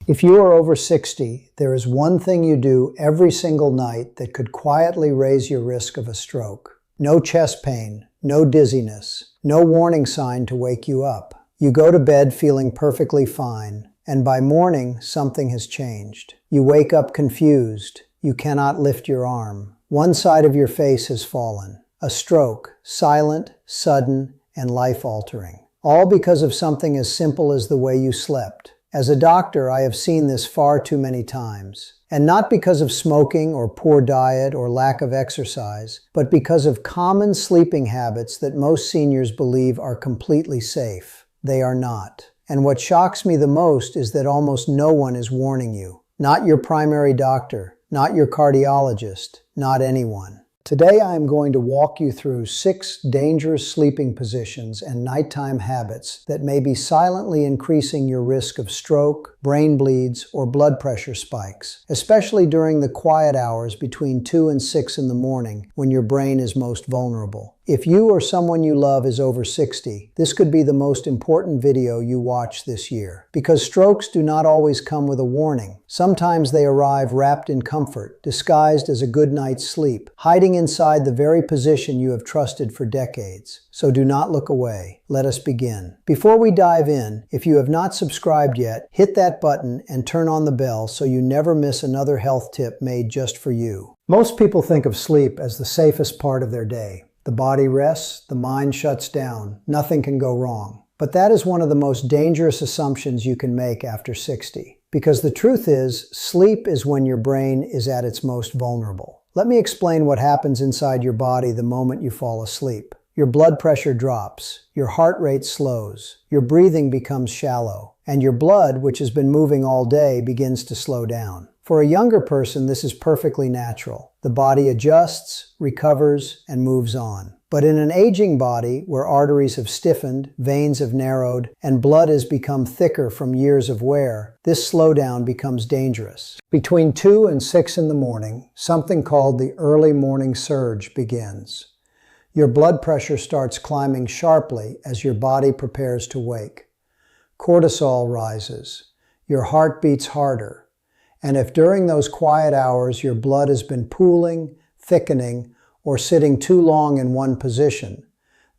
If you are over 60, there is one thing you do every single night that could quietly raise your risk of a stroke. No chest pain, no dizziness, no warning sign to wake you up. You go to bed feeling perfectly fine, and by morning, something has changed. You wake up confused. You cannot lift your arm. One side of your face has fallen. A stroke, silent, sudden, and life-altering. All because of something as simple as the way you slept. As a doctor, I have seen this far too many times. And not because of smoking or poor diet or lack of exercise, but because of common sleeping habits that most seniors believe are completely safe. They are not. And what shocks me the most is that almost no one is warning you. Not your primary doctor, not your cardiologist, not anyone. Today I am going to walk you through 6 dangerous sleeping positions and nighttime habits that may be silently increasing your risk of stroke, brain bleeds, or blood pressure spikes, especially during the quiet hours between 2 and 6 in the morning when your brain is most vulnerable. If you or someone you love is over 60, this could be the most important video you watch this year. Because strokes do not always come with a warning. Sometimes they arrive wrapped in comfort, disguised as a good night's sleep, hiding inside the very position you have trusted for decades. So do not look away. Let us begin. Before we dive in, if you have not subscribed yet, hit that button and turn on the bell so you never miss another health tip made just for you. Most people think of sleep as the safest part of their day. The body rests, the mind shuts down, nothing can go wrong. But that is one of the most dangerous assumptions you can make after 60. Because the truth is, sleep is when your brain is at its most vulnerable. Let me explain what happens inside your body the moment you fall asleep. Your blood pressure drops, your heart rate slows, your breathing becomes shallow, and your blood, which has been moving all day, begins to slow down. For a younger person, this is perfectly natural. The body adjusts, recovers, and moves on. But in an aging body, where arteries have stiffened, veins have narrowed, and blood has become thicker from years of wear, this slowdown becomes dangerous. Between 2 and 6 in the morning, something called the early morning surge begins. Your blood pressure starts climbing sharply as your body prepares to wake. Cortisol rises. Your heart beats harder. And if during those quiet hours your blood has been pooling, thickening, or sitting too long in one position,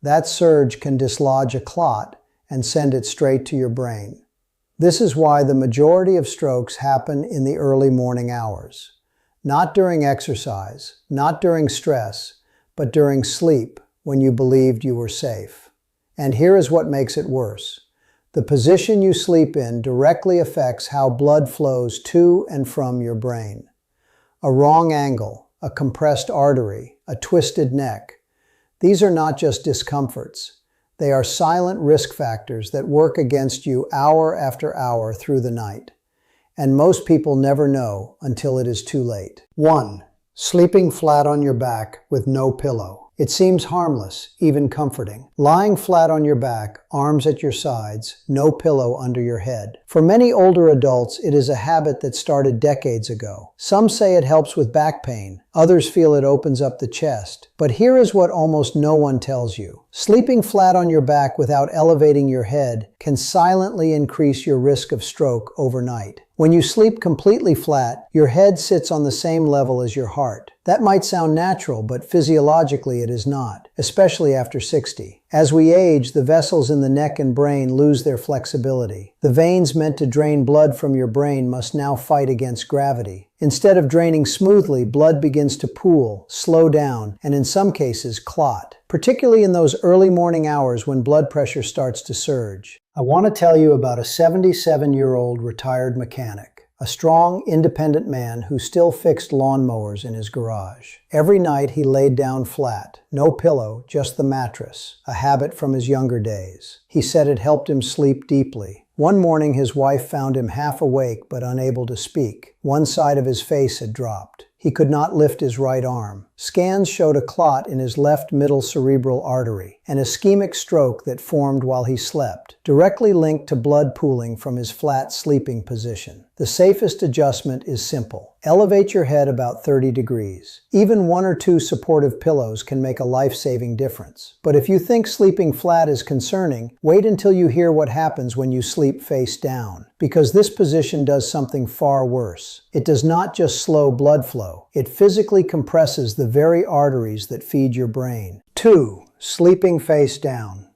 that surge can dislodge a clot and send it straight to your brain. This is why the majority of strokes happen in the early morning hours. Not during exercise, not during stress, but during sleep when you believed you were safe. And here is what makes it worse. The position you sleep in directly affects how blood flows to and from your brain. A wrong angle, a compressed artery, a twisted neck. These are not just discomforts. They are silent risk factors that work against you hour after hour through the night. And most people never know until it is too late. 1. Sleeping flat on your back with no pillow. It seems harmless, even comforting. Lying flat on your back, arms at your sides, no pillow under your head. For many older adults, it is a habit that started decades ago. Some say it helps with back pain. Others feel it opens up the chest. But here is what almost no one tells you. Sleeping flat on your back without elevating your head can silently increase your risk of stroke overnight. When you sleep completely flat, your head sits on the same level as your heart. That might sound natural, but physiologically it is not, especially after 60. As we age, the vessels in the neck and brain lose their flexibility. The veins meant to drain blood from your brain must now fight against gravity. Instead of draining smoothly, blood begins to pool, slow down, and in some cases clot, particularly in those early morning hours when blood pressure starts to surge. I want to tell you about a 77-year-old retired mechanic, a strong, independent man who still fixed lawnmowers in his garage. Every night he laid down flat, no pillow, just the mattress, a habit from his younger days. He said it helped him sleep deeply. One morning his wife found him half awake but unable to speak. One side of his face had dropped. He could not lift his right arm. Scans showed a clot in his left middle cerebral artery, an ischemic stroke that formed while he slept, directly linked to blood pooling from his flat sleeping position. The safest adjustment is simple. Elevate your head about 30 degrees. Even 1 or 2 supportive pillows can make a life-saving difference. But if you think sleeping flat is concerning, wait until you hear what happens when you sleep face down. Because this position does something far worse. It does not just slow blood flow. It physically compresses the very arteries that feed your brain. 2. Sleeping face down.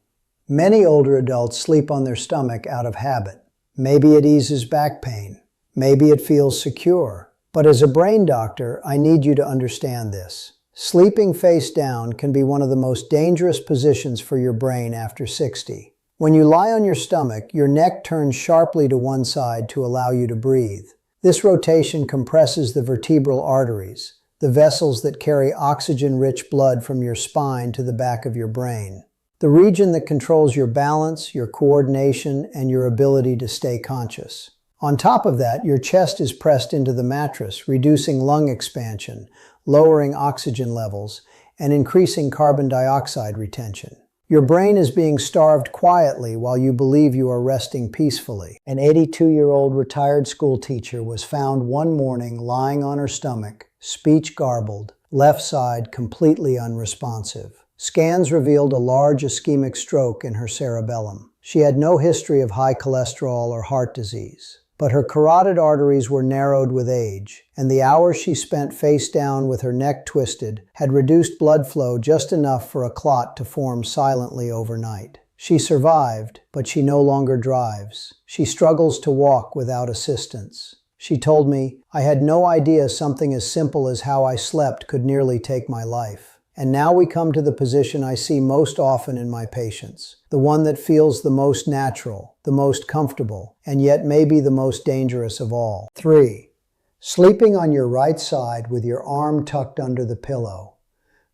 Many older adults sleep on their stomach out of habit. Maybe it eases back pain. Maybe it feels secure. But as a brain doctor, I need you to understand this. Sleeping face down can be one of the most dangerous positions for your brain after 60. When you lie on your stomach, your neck turns sharply to one side to allow you to breathe. This rotation compresses the vertebral arteries, the vessels that carry oxygen-rich blood from your spine to the back of your brain. The region that controls your balance, your coordination, and your ability to stay conscious. On top of that, your chest is pressed into the mattress, reducing lung expansion, lowering oxygen levels, and increasing carbon dioxide retention. Your brain is being starved quietly while you believe you are resting peacefully. An 82-year-old retired school teacher was found one morning lying on her stomach, speech garbled, left side completely unresponsive. Scans revealed a large ischemic stroke in her cerebellum. She had no history of high cholesterol or heart disease. But her carotid arteries were narrowed with age, and the hours she spent face down with her neck twisted had reduced blood flow just enough for a clot to form silently overnight. She survived, but she no longer drives. She struggles to walk without assistance. She told me, "I had no idea something as simple as how I slept could nearly take my life." And now we come to the position I see most often in my patients, the one that feels the most natural, the most comfortable, and yet maybe the most dangerous of all. 3. Sleeping on your right side with your arm tucked under the pillow.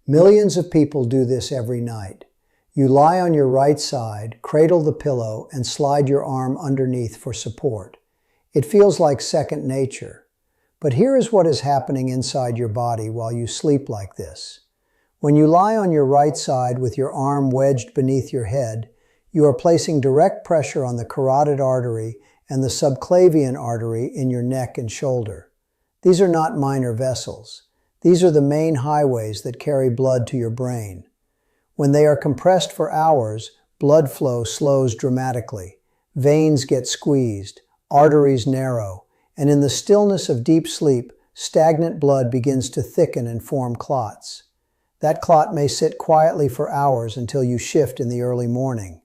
Millions of people do this every night. You lie on your right side, cradle the pillow, and slide your arm underneath for support. It feels like second nature. But here is what is happening inside your body while you sleep like this. When you lie on your right side with your arm wedged beneath your head, you are placing direct pressure on the carotid artery and the subclavian artery in your neck and shoulder. These are not minor vessels. These are the main highways that carry blood to your brain. When they are compressed for hours, blood flow slows dramatically. Veins get squeezed, arteries narrow, and in the stillness of deep sleep, stagnant blood begins to thicken and form clots. That clot may sit quietly for hours until you shift in the early morning.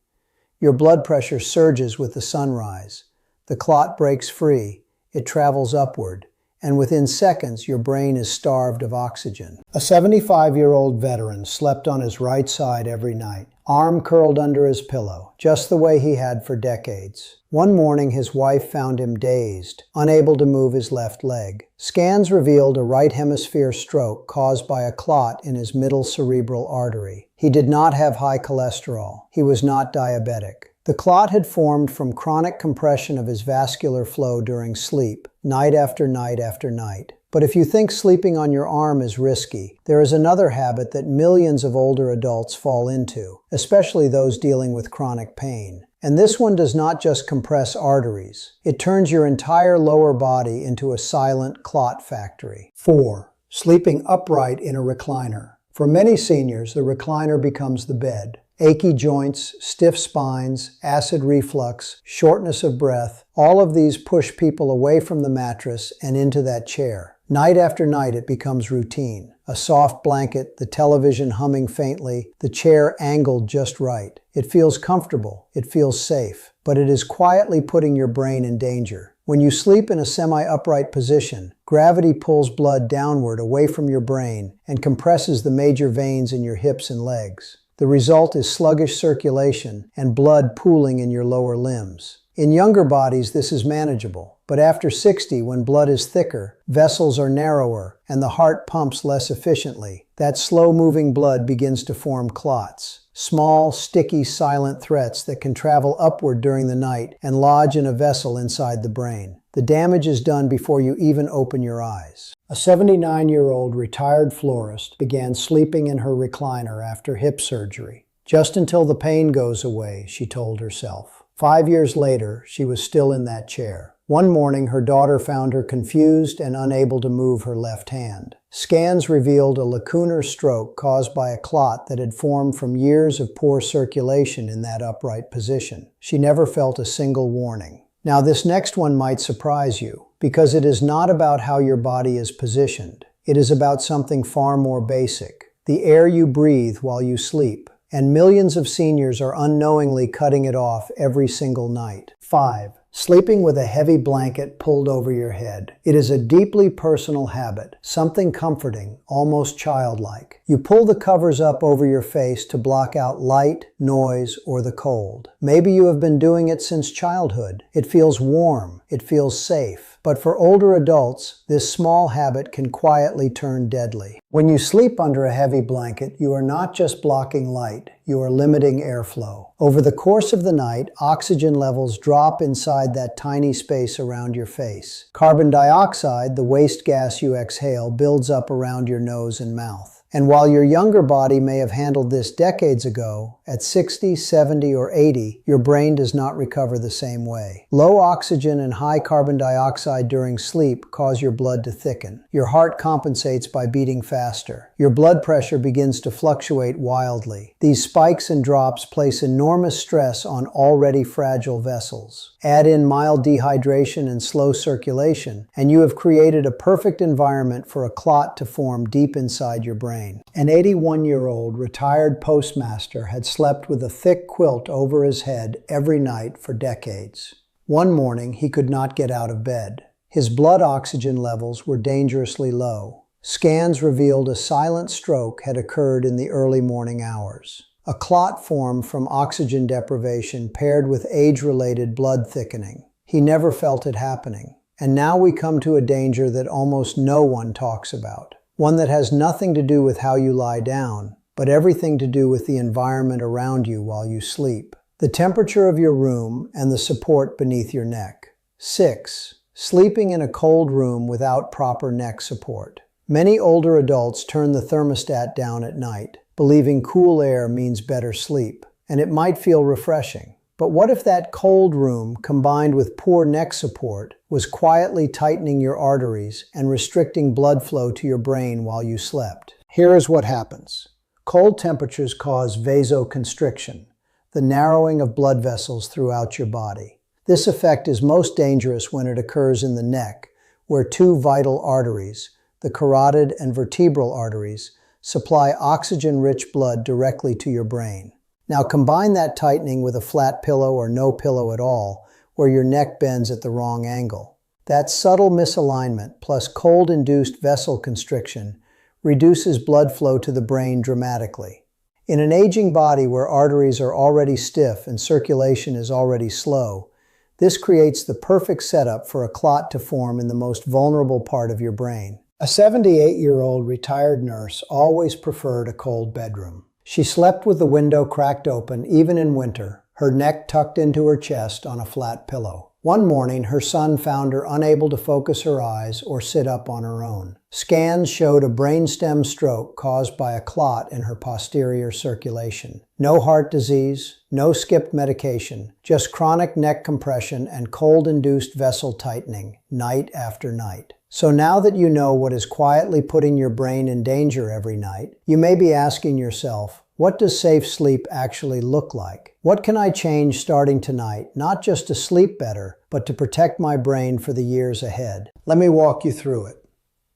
Your blood pressure surges with the sunrise. The clot breaks free, it travels upward, and within seconds your brain is starved of oxygen. A 75-year-old veteran slept on his right side every night, arm curled under his pillow, just the way he had for decades. One morning his wife found him dazed, unable to move his left leg. Scans revealed a right hemisphere stroke caused by a clot in his middle cerebral artery. He did not have high cholesterol. He was not diabetic. The clot had formed from chronic compression of his vascular flow during sleep, night after night after night. But if you think sleeping on your arm is risky, there is another habit that millions of older adults fall into, especially those dealing with chronic pain. And this one does not just compress arteries. It turns your entire lower body into a silent clot factory. 4. Sleeping upright in a recliner. For many seniors, the recliner becomes the bed. Achy joints, stiff spines, acid reflux, shortness of breath, all of these push people away from the mattress and into that chair. Night after night it becomes routine. A soft blanket, the television humming faintly, the chair angled just right. It feels comfortable, it feels safe, but it is quietly putting your brain in danger. When you sleep in a semi-upright position, gravity pulls blood downward away from your brain and compresses the major veins in your hips and legs. The result is sluggish circulation and blood pooling in your lower limbs. In younger bodies, this is manageable, but after 60, when blood is thicker, vessels are narrower, and the heart pumps less efficiently, that slow-moving blood begins to form clots. Small, sticky, silent threats that can travel upward during the night and lodge in a vessel inside the brain. The damage is done before you even open your eyes. A 79-year-old retired florist began sleeping in her recliner after hip surgery. Just until the pain goes away, she told herself. 5 years later, she was still in that chair. One morning, her daughter found her confused and unable to move her left hand. Scans revealed a lacunar stroke caused by a clot that had formed from years of poor circulation in that upright position. She never felt a single warning. Now, this next one might surprise you, because it is not about how your body is positioned. It is about something far more basic: the air you breathe while you sleep. And millions of seniors are unknowingly cutting it off every single night. 5. Sleeping with a heavy blanket pulled over your head. It is a deeply personal habit, something comforting, almost childlike. You pull the covers up over your face to block out light, noise, or the cold. Maybe you have been doing it since childhood. It feels warm. It feels safe. But for older adults, this small habit can quietly turn deadly. When you sleep under a heavy blanket, you are not just blocking light, you are limiting airflow. Over the course of the night, oxygen levels drop inside that tiny space around your face. Carbon dioxide, the waste gas you exhale, builds up around your nose and mouth. And while your younger body may have handled this decades ago, at 60, 70, or 80, your brain does not recover the same way. Low oxygen and high carbon dioxide during sleep cause your blood to thicken. Your heart compensates by beating faster. Your blood pressure begins to fluctuate wildly. These spikes and drops place enormous stress on already fragile vessels. Add in mild dehydration and slow circulation, and you have created a perfect environment for a clot to form deep inside your brain. An 81-year-old retired postmaster had slept with a thick quilt over his head every night for decades. One morning, he could not get out of bed. His blood oxygen levels were dangerously low. Scans revealed a silent stroke had occurred in the early morning hours. A clot formed from oxygen deprivation paired with age-related blood thickening. He never felt it happening. And now we come to a danger that almost no one talks about. One that has nothing to do with how you lie down, but everything to do with the environment around you while you sleep. The temperature of your room and the support beneath your neck. 6. Sleeping in a cold room without proper neck support. Many older adults turn the thermostat down at night, believing cool air means better sleep, and it might feel refreshing. But what if that cold room, combined with poor neck support, was quietly tightening your arteries and restricting blood flow to your brain while you slept? Here is what happens. Cold temperatures cause vasoconstriction, the narrowing of blood vessels throughout your body. This effect is most dangerous when it occurs in the neck, where two vital arteries, the carotid and vertebral arteries, supply oxygen-rich blood directly to your brain. Now combine that tightening with a flat pillow or no pillow at all, where your neck bends at the wrong angle. That subtle misalignment, plus cold-induced vessel constriction, reduces blood flow to the brain dramatically. In an aging body where arteries are already stiff and circulation is already slow, this creates the perfect setup for a clot to form in the most vulnerable part of your brain. A 78-year-old retired nurse always preferred a cold bedroom. She slept with the window cracked open even in winter, her neck tucked into her chest on a flat pillow. One morning, her son found her unable to focus her eyes or sit up on her own. Scans showed a brainstem stroke caused by a clot in her posterior circulation. No heart disease, no skipped medication, just chronic neck compression and cold-induced vessel tightening, night after night. So now that you know what is quietly putting your brain in danger every night, you may be asking yourself, what does safe sleep actually look like? What can I change starting tonight, not just to sleep better, but to protect my brain for the years ahead? Let me walk you through it.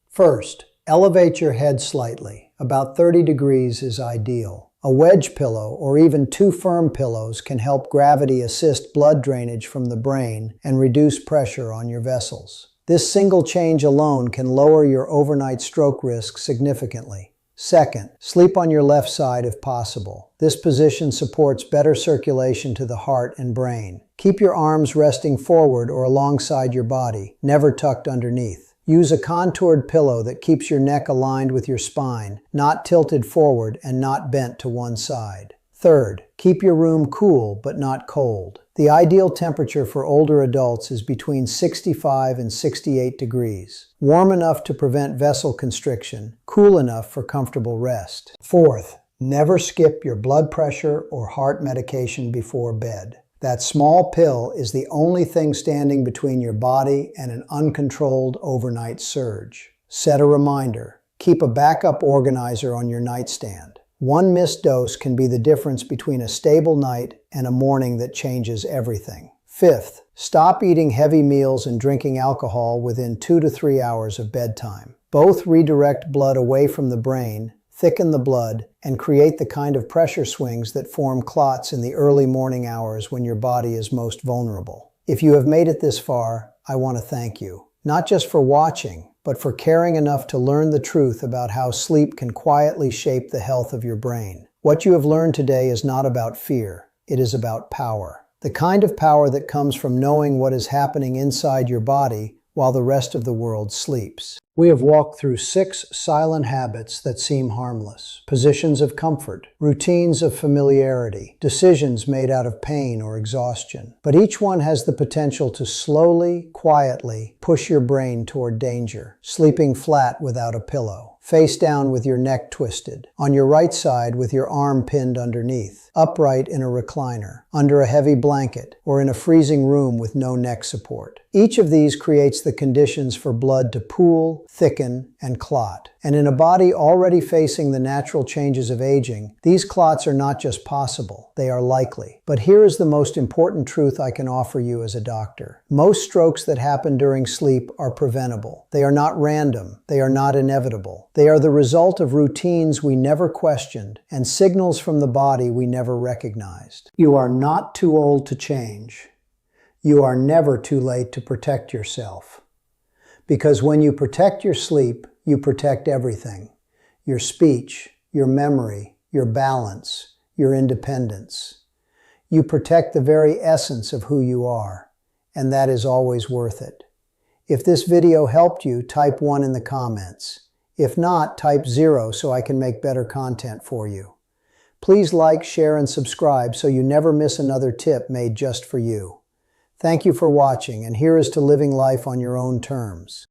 First, elevate your head slightly. About 30 degrees is ideal. A wedge pillow or even two firm pillows can help gravity assist blood drainage from the brain and reduce pressure on your vessels. This single change alone can lower your overnight stroke risk significantly. Second, sleep on your left side if possible. This position supports better circulation to the heart and brain. Keep your arms resting forward or alongside your body, never tucked underneath. Use a contoured pillow that keeps your neck aligned with your spine, not tilted forward and not bent to one side. Third, keep your room cool but not cold. The ideal temperature for older adults is between 65 and 68 degrees. Warm enough to prevent vessel constriction, cool enough for comfortable rest. Fourth, never skip your blood pressure or heart medication before bed. That small pill is the only thing standing between your body and an uncontrolled overnight surge. Set a reminder. Keep a backup organizer on your nightstand. One missed dose can be the difference between a stable night and a morning that changes everything. Fifth, stop eating heavy meals and drinking alcohol within 2 to 3 hours of bedtime. Both redirect blood away from the brain, thicken the blood, and create the kind of pressure swings that form clots in the early morning hours when your body is most vulnerable. If you have made it this far, I want to thank you. Not just for watching, but for caring enough to learn the truth about how sleep can quietly shape the health of your brain. What you have learned today is not about fear, it is about power. The kind of power that comes from knowing what is happening inside your body while the rest of the world sleeps. We have walked through 6 silent habits that seem harmless, positions of comfort, routines of familiarity, decisions made out of pain or exhaustion. But each one has the potential to slowly, quietly push your brain toward danger. Sleeping flat without a pillow, face down with your neck twisted, on your right side with your arm pinned underneath, upright in a recliner, under a heavy blanket, or in a freezing room with no neck support. Each of these creates the conditions for blood to pool, thicken, and clot. And in a body already facing the natural changes of aging, these clots are not just possible, they are likely. But here is the most important truth I can offer you as a doctor. Most strokes that happen during sleep are preventable. They are not random, they are not inevitable. They are the result of routines we never questioned and signals from the body we never recognized. You are not too old to change. You are never too late to protect yourself. Because when you protect your sleep, you protect everything. Your speech, your memory, your balance, your independence. You protect the very essence of who you are, and that is always worth it. If this video helped you, type 1 in the comments. If not, type 0 so I can make better content for you. Please like, share, and subscribe so you never miss another tip made just for you. Thank you for watching, and here is to living life on your own terms.